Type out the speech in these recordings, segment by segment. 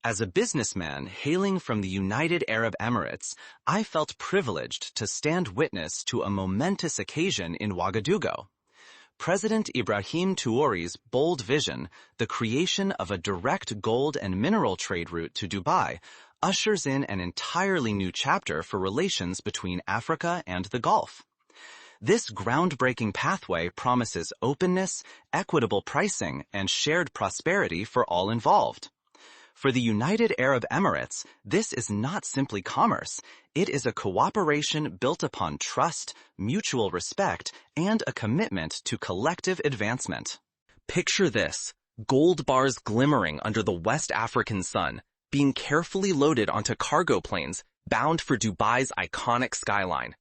As a businessman hailing from the United Arab Emirates, I felt privileged to stand witness to a momentous occasion in Ouagadougou. President Ibrahim Traoré's bold vision, the creation of a direct gold and mineral trade route to Dubai, ushers in an entirely new chapter for relations between Africa and the Gulf. This groundbreaking pathway promises openness, equitable pricing, and shared prosperity for all involved. For the United Arab Emirates, this is not simply commerce. It is a cooperation built upon trust, mutual respect, and a commitment to collective advancement. Picture this: gold bars glimmering under the West African sun, being carefully loaded onto cargo planes bound for Dubai's iconic skyline.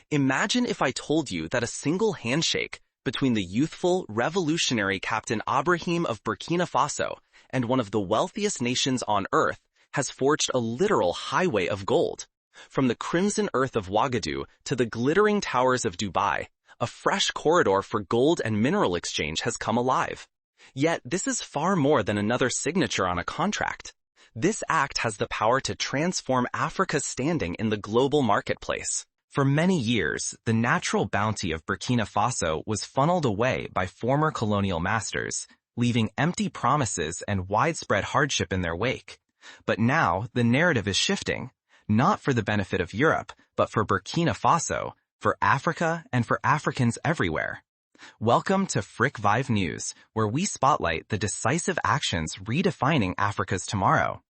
Imagine if I told you that a single handshake between the youthful, revolutionary Captain Ibrahim of Burkina Faso and one of the wealthiest nations on earth has forged a literal highway of gold. From the crimson earth of Ouagadougou to the glittering towers of Dubai, a fresh corridor for gold and mineral exchange has come alive. Yet this is far more than another signature on a contract. This act has the power to transform Africa's standing in the global marketplace. For many years, the natural bounty of Burkina Faso was funneled away by former colonial masters, leaving empty promises and widespread hardship in their wake. But now, the narrative is shifting, not for the benefit of Europe, but for Burkina Faso, for Africa, and for Africans everywhere. Welcome to Frick Vive News, where we spotlight the decisive actions redefining Africa's tomorrow.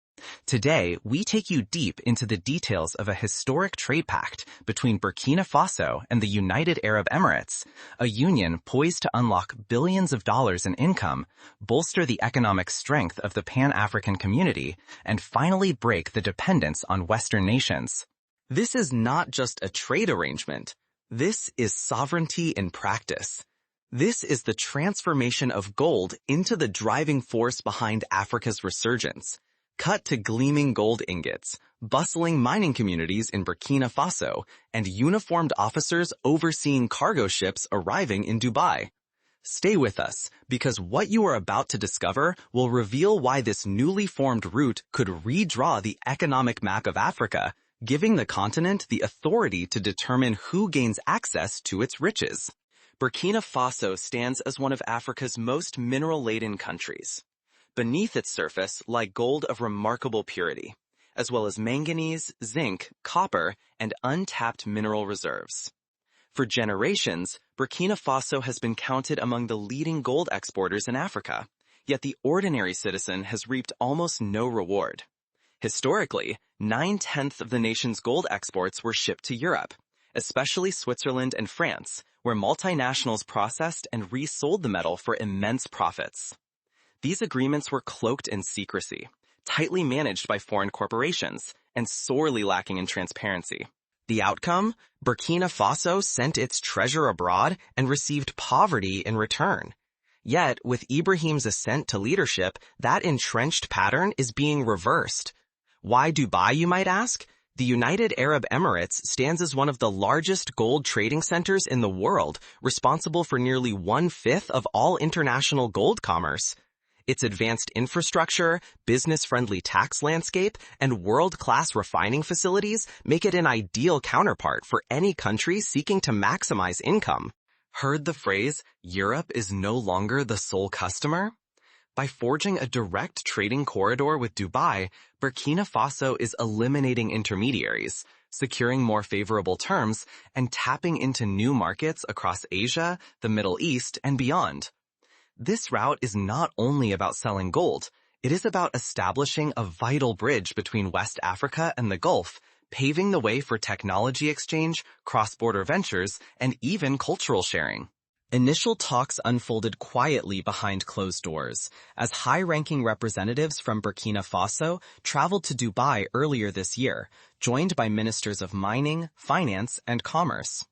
Today, we take you deep into the details of a historic trade pact between Burkina Faso and the United Arab Emirates, a union poised to unlock billions of dollars in income, bolster the economic strength of the Pan-African community, and finally break the dependence on Western nations. This is not just a trade arrangement. This is sovereignty in practice. This is the transformation of gold into the driving force behind Africa's resurgence. Cut to gleaming gold ingots, bustling mining communities in Burkina Faso, and uniformed officers overseeing cargo ships arriving in Dubai. Stay with us, because what you are about to discover will reveal why this newly formed route could redraw the economic map of Africa, giving the continent the authority to determine who gains access to its riches. Burkina Faso stands as one of Africa's most mineral-laden countries. Beneath its surface lie gold of remarkable purity, as well as manganese, zinc, copper, and untapped mineral reserves. For generations, Burkina Faso has been counted among the leading gold exporters in Africa, yet the ordinary citizen has reaped almost no reward. Historically, 9/10 of the nation's gold exports were shipped to Europe, especially Switzerland and France, where multinationals processed and resold the metal for immense profits. These agreements were cloaked in secrecy, tightly managed by foreign corporations, and sorely lacking in transparency. The outcome? Burkina Faso sent its treasure abroad and received poverty in return. Yet, with Ibrahim's ascent to leadership, that entrenched pattern is being reversed. Why Dubai, you might ask? The United Arab Emirates stands as one of the largest gold trading centers in the world, responsible for nearly 1/5 of all international gold commerce. Its advanced infrastructure, business-friendly tax landscape, and world-class refining facilities make it an ideal counterpart for any country seeking to maximize income. Heard the phrase, "Europe is no longer the sole customer"? By forging a direct trading corridor with Dubai, Burkina Faso is eliminating intermediaries, securing more favorable terms, and tapping into new markets across Asia, the Middle East, and beyond. This route is not only about selling gold, it is about establishing a vital bridge between West Africa and the Gulf, paving the way for technology exchange, cross-border ventures, and even cultural sharing. Initial talks unfolded quietly behind closed doors, as high-ranking representatives from Burkina Faso traveled to Dubai earlier this year, joined by ministers of mining, finance, and commerce.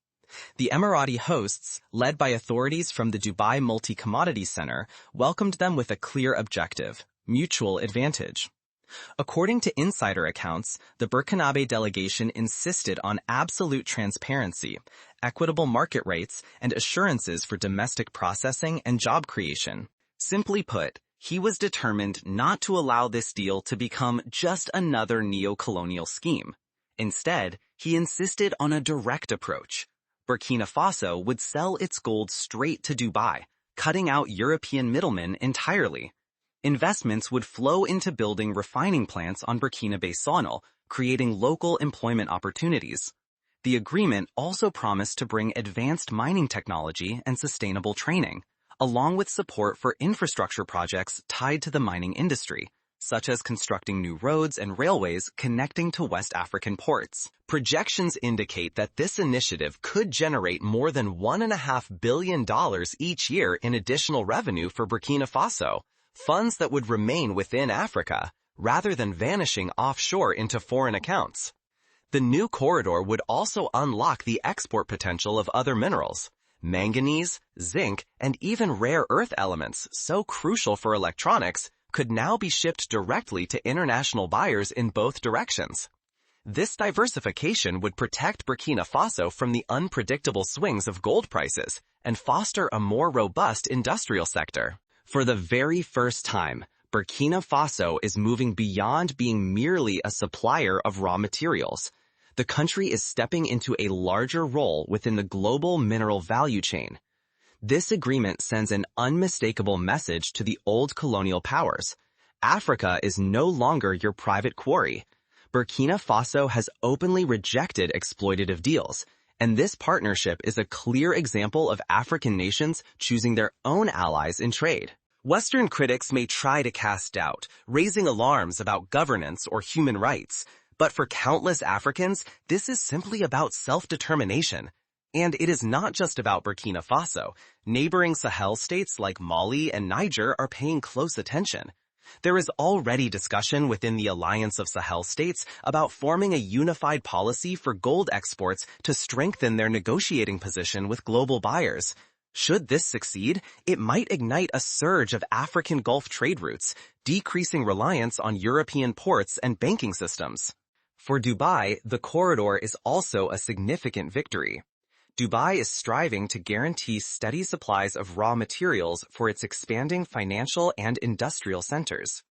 The Emirati hosts, led by authorities from the Dubai Multi-Commodities Center, welcomed them with a clear objective: mutual advantage. According to insider accounts, the Burkinabe delegation insisted on absolute transparency, equitable market rates, and assurances for domestic processing and job creation. Simply put, He was determined not to allow this deal to become just another neo-colonial scheme. Instead, he insisted on a direct approach. Burkina Faso would sell its gold straight to Dubai, cutting out European middlemen entirely. Investments would flow into building refining plants on Burkinabe soil, creating local employment opportunities. The agreement also promised to bring advanced mining technology and sustainable training, along with support for infrastructure projects tied to the mining industry, such as constructing new roads and railways connecting to West African ports. Projections indicate that this initiative could generate more than $1.5 billion each year in additional revenue for Burkina Faso, funds that would remain within Africa, rather than vanishing offshore into foreign accounts. The new corridor would also unlock the export potential of other minerals. Manganese, zinc, and even rare earth elements so crucial for electronics could now be shipped directly to international buyers in both directions. This diversification would protect Burkina Faso from the unpredictable swings of gold prices and foster a more robust industrial sector. For the very first time, Burkina Faso is moving beyond being merely a supplier of raw materials. The country is stepping into a larger role within the global mineral value chain. This agreement sends an unmistakable message to the old colonial powers. Africa is no longer your private quarry. Burkina Faso has openly rejected exploitative deals, and this partnership is a clear example of African nations choosing their own allies in trade. Western critics may try to cast doubt, raising alarms about governance or human rights. But for countless Africans, this is simply about self-determination. And it is not just about Burkina Faso. Neighboring Sahel states like Mali and Niger are paying close attention. There is already discussion within the Alliance of Sahel states about forming a unified policy for gold exports to strengthen their negotiating position with global buyers. Should this succeed, it might ignite a surge of African Gulf trade routes, decreasing reliance on European ports and banking systems. For Dubai, the corridor is also a significant victory. Dubai is striving to guarantee steady supplies of raw materials for its expanding financial and industrial centers.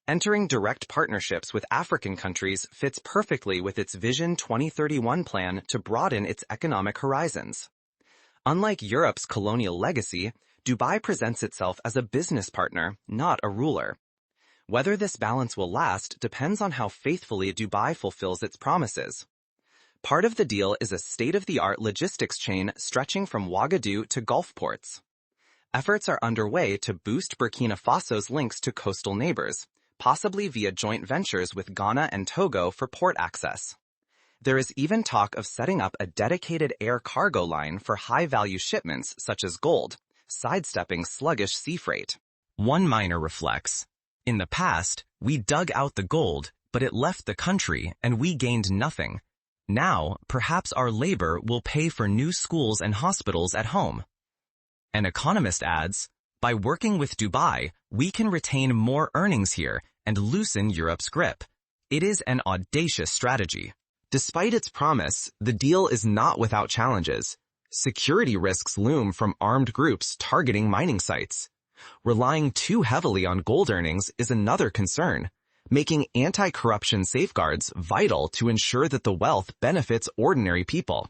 Entering direct partnerships with African countries fits perfectly with its Vision 2031 plan to broaden its economic horizons. Unlike Europe's colonial legacy, Dubai presents itself as a business partner, not a ruler. Whether this balance will last depends on how faithfully Dubai fulfills its promises. Part of the deal is a state-of-the-art logistics chain stretching from Ouagadougou to Gulf ports. Efforts are underway to boost Burkina Faso's links to coastal neighbors, possibly via joint ventures with Ghana and Togo for port access. There is even talk of setting up a dedicated air cargo line for high-value shipments such as gold, sidestepping sluggish sea freight. One miner reflects, "In the past, we dug out the gold, but it left the country and we gained nothing. Now, perhaps our labor will pay for new schools and hospitals at home." An economist adds, "By working with Dubai, we can retain more earnings here and loosen Europe's grip. It is an audacious strategy." Despite its promise, the deal is not without challenges. Security risks loom from armed groups targeting mining sites. Relying too heavily on gold earnings is another concern, making anti-corruption safeguards vital to ensure that the wealth benefits ordinary people.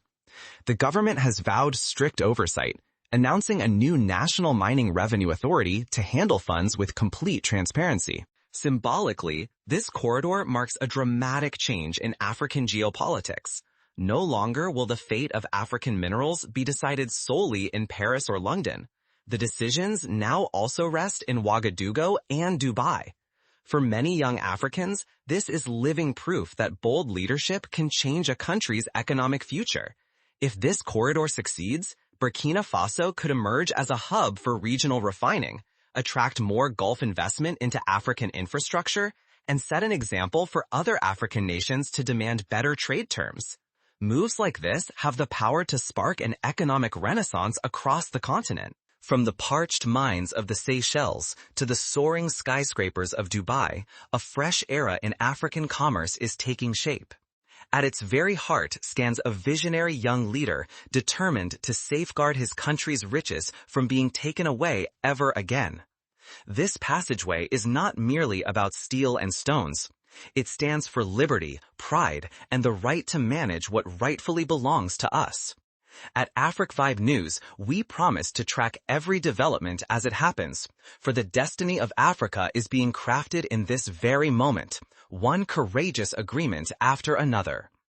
The government has vowed strict oversight, announcing a new national mining revenue authority to handle funds with complete transparency. Symbolically, this corridor marks a dramatic change in African geopolitics. No longer will the fate of African minerals be decided solely in Paris or London. The decisions now also rest in Ouagadougou and Dubai. For many young Africans, this is living proof that bold leadership can change a country's economic future. If this corridor succeeds, Burkina Faso could emerge as a hub for regional refining, attract more Gulf investment into African infrastructure, and set an example for other African nations to demand better trade terms. Moves like this have the power to spark an economic renaissance across the continent. From the parched mines of the Seychelles to the soaring skyscrapers of Dubai, a fresh era in African commerce is taking shape. At its very heart stands a visionary young leader determined to safeguard his country's riches from being taken away ever again. This passageway is not merely about steel and stones. It stands for liberty, pride, and the right to manage what rightfully belongs to us. At Frick Vive News, we promise to track every development as it happens, for the destiny of Africa is being crafted in this very moment, one courageous agreement after another.